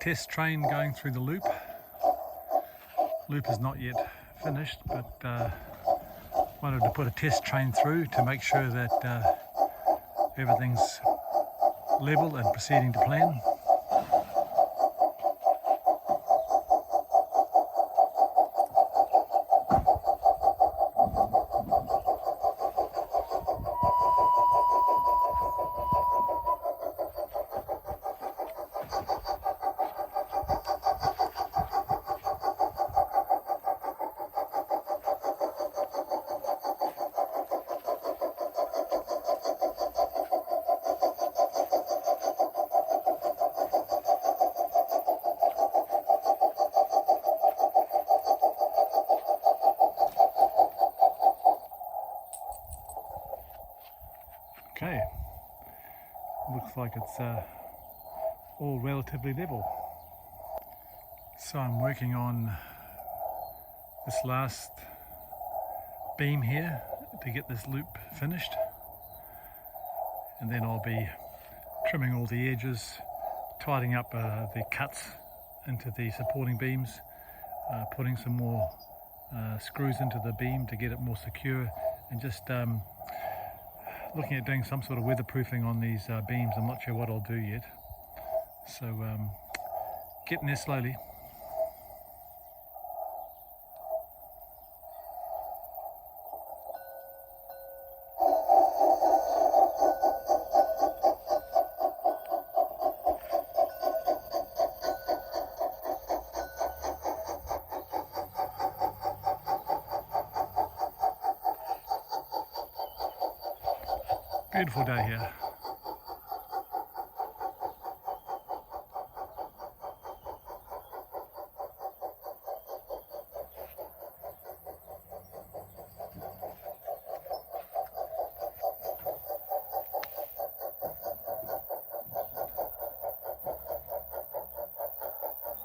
test train going through the loop. Loop is not yet finished, but wanted to put a test train through to make sure that everything's level and proceeding to plan. Okay, looks like it's all relatively level. So I'm working on this last beam here to get this loop finished, and then I'll be trimming all the edges, tidying up the cuts into the supporting beams, putting some more screws into the beam to get it more secure, and just looking at doing some sort of weatherproofing on these beams. I'm not sure what I'll do yet. So getting there slowly. Beautiful day here.